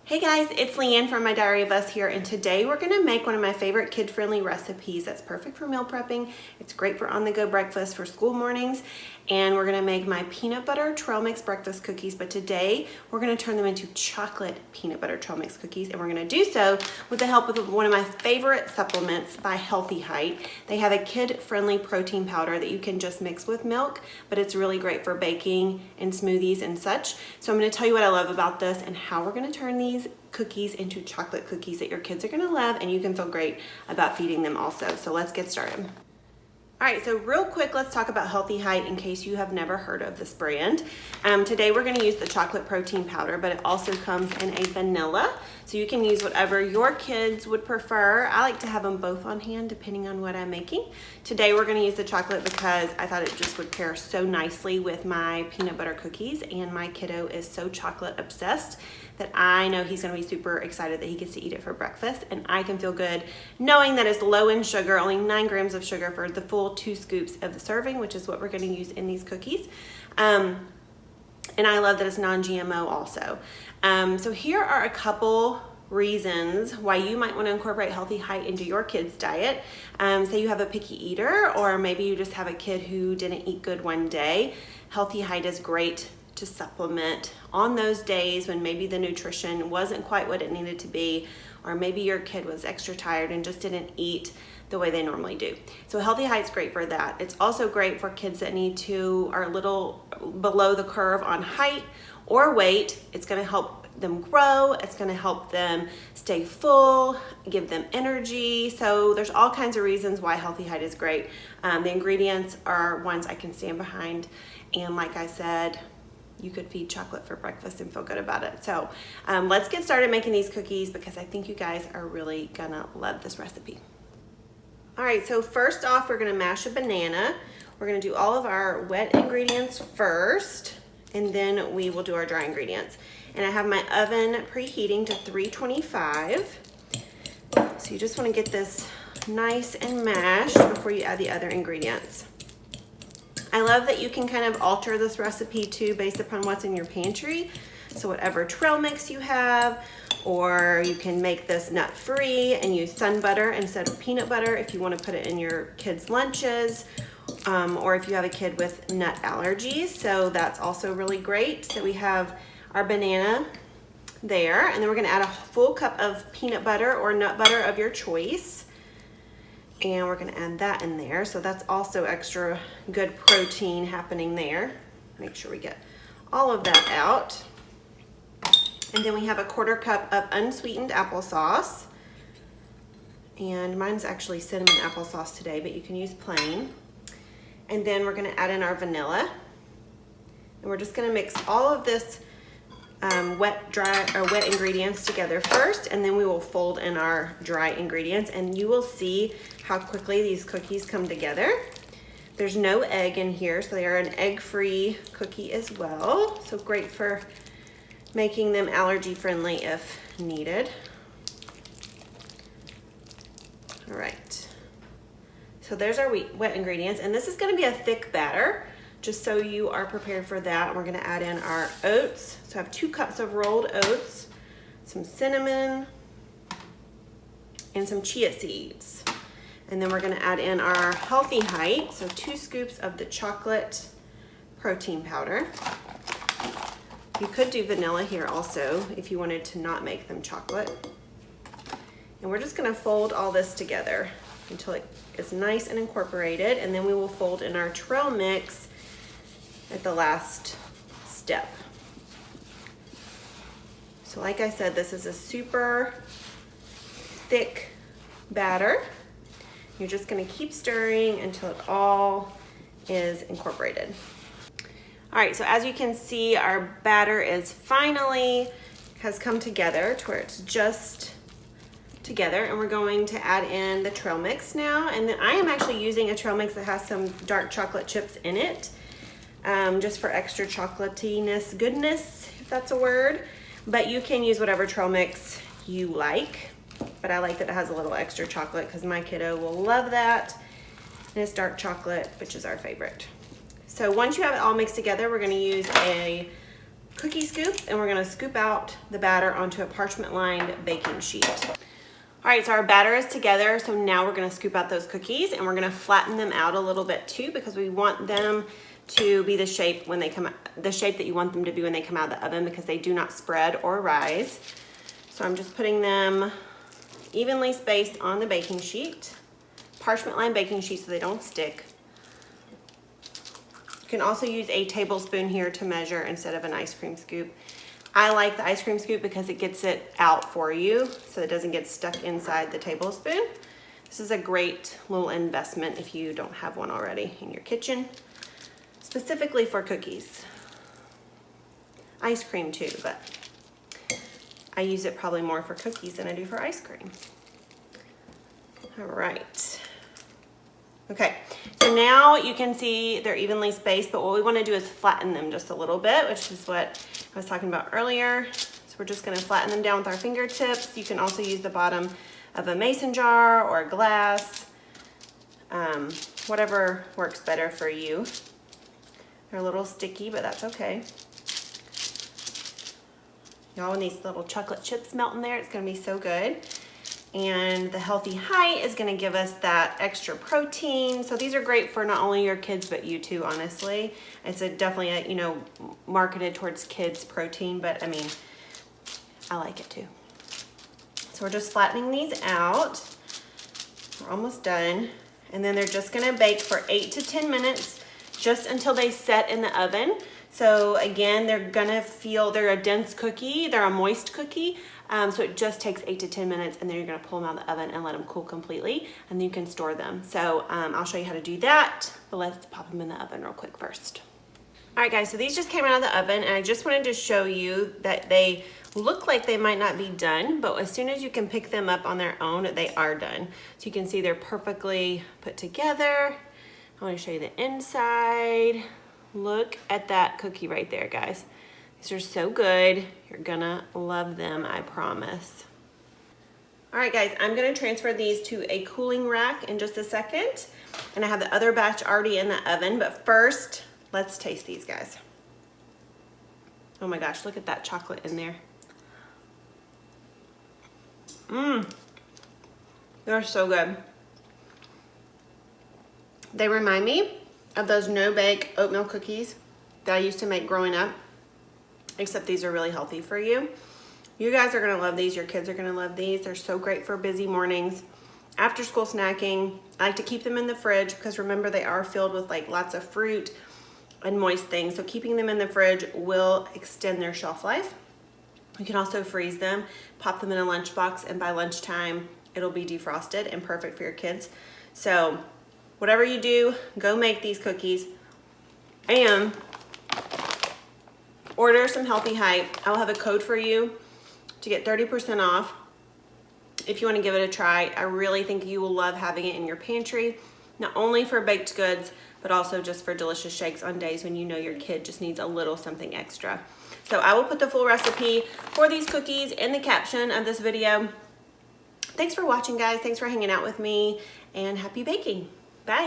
Hey guys, it's Leigh Ann from My Diary of Us here, and today we're gonna make one of my favorite kid-friendly recipes that's perfect for meal prepping. It's great for on-the-go breakfast for school mornings, and we're gonna make my peanut butter trail mix breakfast cookies, but today we're gonna turn them into chocolate peanut butter trail mix cookies, and we're gonna do so with the help of one of my favorite supplements by Healthy Height. They have a kid-friendly protein powder that you can just mix with milk, but it's really great for baking and smoothies and such. So I'm gonna tell you what I love about this and how we're gonna turn these cookies into chocolate cookies that your kids are gonna love, and you can feel great about feeding them also. So let's get started. All right, so real quick, let's talk about Healthy Height in case you have never heard of this brand. Today we're gonna use the chocolate protein powder, but it also comes in a vanilla. So you can use whatever your kids would prefer. I like to have them both on hand depending on what I'm making. Today we're gonna use the chocolate because I thought it just would pair so nicely with my peanut butter cookies, and my kiddo is so chocolate obsessed that I know he's gonna be super excited that he gets to eat it for breakfast, and I can feel good knowing that it's low in sugar, only 9 grams of sugar for the full 2 scoops of the serving, which is what we're gonna use in these cookies. And I love that it's non-GMO also. So here are a couple reasons why you might want to incorporate Healthy Height into your kids' diet. Say you have a picky eater, or maybe you just have a kid who didn't eat good one day. Healthy Height is great to supplement on those days when maybe the nutrition wasn't quite what it needed to be, or maybe your kid was extra tired and just didn't eat the way they normally do. So Healthy Height's great for that. It's also great for kids that are a little below the curve on height or weight. It's gonna help them grow, it's gonna help them stay full, give them energy. So there's all kinds of reasons why Healthy Height is great. The ingredients are ones I can stand behind, and like I said, you could feed chocolate for breakfast and feel good about it. So let's get started making these cookies because I think you guys are really gonna love this recipe. All right, so first off, we're gonna mash a banana. We're gonna do all of our wet ingredients first, and then we will do our dry ingredients. And I have my oven preheating to 325. So you just wanna get this nice and mashed before you add the other ingredients. I love that you can kind of alter this recipe too based upon what's in your pantry. So whatever trail mix you have, or you can make this nut-free and use sun butter instead of peanut butter if you want to put it in your kids' lunches, or if you have a kid with nut allergies. So that's also really great. So we have our banana there, and then we're gonna add a full cup of peanut butter or nut butter of your choice. And we're gonna add that in there. So that's also extra good protein happening there. Make sure we get all of that out. And then we have a 1/4 cup of unsweetened applesauce. And mine's actually cinnamon applesauce today, but you can use plain. And then we're gonna add in our vanilla. And we're just gonna mix all of this wet ingredients together first, and then we will fold in our dry ingredients, and you will see how quickly these cookies come together. There's no egg in here, so they are an egg-free cookie as well. So great for making them allergy friendly if needed. All right, so there's our wet ingredients, and this is gonna be a thick batter, just so you are prepared for that. We're gonna add in our oats. So I have 2 cups of rolled oats, some cinnamon, and some chia seeds. And then we're gonna add in our Healthy Height, so 2 scoops of the chocolate protein powder. You could do vanilla here also if you wanted to not make them chocolate. And we're just gonna fold all this together until it is nice and incorporated, and then we will fold in our trail mix at the last step. So like I said, this is a super thick batter. You're just gonna keep stirring until it all is incorporated. All right, so as you can see, our batter has come together to where it's just together, and we're going to add in the trail mix now. And then I am actually using a trail mix that has some dark chocolate chips in it, just for extra chocolatiness goodness, if that's a word. But you can use whatever trail mix you like. But I like that it has a little extra chocolate because my kiddo will love that. And it's dark chocolate, which is our favorite. So once you have it all mixed together, we're gonna use a cookie scoop, and we're gonna scoop out the batter onto a parchment-lined baking sheet. All right, so our batter is together, so now we're gonna scoop out those cookies, and we're gonna flatten them out a little bit too, because we want them to be the shape when they come out, the shape that you want them to be when they come out of the oven, because they do not spread or rise. So I'm just putting them evenly spaced on the baking sheet, parchment-lined baking sheet, so they don't stick. You can also use a tablespoon here to measure instead of an ice cream scoop. I like the ice cream scoop because it gets it out for you so it doesn't get stuck inside the tablespoon. This is a great little investment if you don't have one already in your kitchen, specifically for cookies. Ice cream too, but I use it probably more for cookies than I do for ice cream. All right. Okay, so now you can see they're evenly spaced, but what we want to do is flatten them just a little bit, which is what I was talking about earlier. So we're just going to flatten them down with our fingertips. You can also use the bottom of a mason jar or a glass, whatever works better for you. They're a little sticky, but that's okay. Y'all, when these little chocolate chips melt in there, it's going to be so good. And the healthy height is going to give us that extra protein. So these are great for not only your kids, but you too, honestly. It's definitely a, you know, marketed towards kids protein, but I mean, I like it too. So we're just flattening these out. We're almost done. And then they're just going to bake for 8 to 10 minutes, just until they set in the oven. So again, they're gonna feel, they're a dense cookie, they're a moist cookie. So it just takes 8 to 10 minutes, and then you're gonna pull them out of the oven and let them cool completely, and then you can store them. So I'll show you how to do that, but let's pop them in the oven real quick first. All right guys, so these just came out of the oven, and I just wanted to show you that they look like they might not be done, but as soon as you can pick them up on their own, they are done. So you can see they're perfectly put together. I wanna show you the inside. Look at that cookie right there, guys. These are so good. You're gonna love them, I promise. All right, guys, I'm gonna transfer these to a cooling rack in just a second. And I have the other batch already in the oven, but first, let's taste these, guys. Oh my gosh, look at that chocolate in there. They're so good. They remind me of those no-bake oatmeal cookies that I used to make growing up, except these are really healthy for you. You guys are gonna love these, your kids are gonna love these. They're so great for busy mornings, after school snacking. I like to keep them in the fridge because remember they are filled with like lots of fruit and moist things. So keeping them in the fridge will extend their shelf life. You can also freeze them, pop them in a lunchbox, and by lunchtime, it'll be defrosted and perfect for your kids. So whatever you do, go make these cookies and order some Healthy Height. I'll have a code for you to get 30% off if you want to give it a try. I really think you will love having it in your pantry, not only for baked goods, but also just for delicious shakes on days when you know your kid just needs a little something extra. So I will put the full recipe for these cookies in the caption of this video. Thanks for watching, guys. Thanks for hanging out with me, and happy baking. Bye.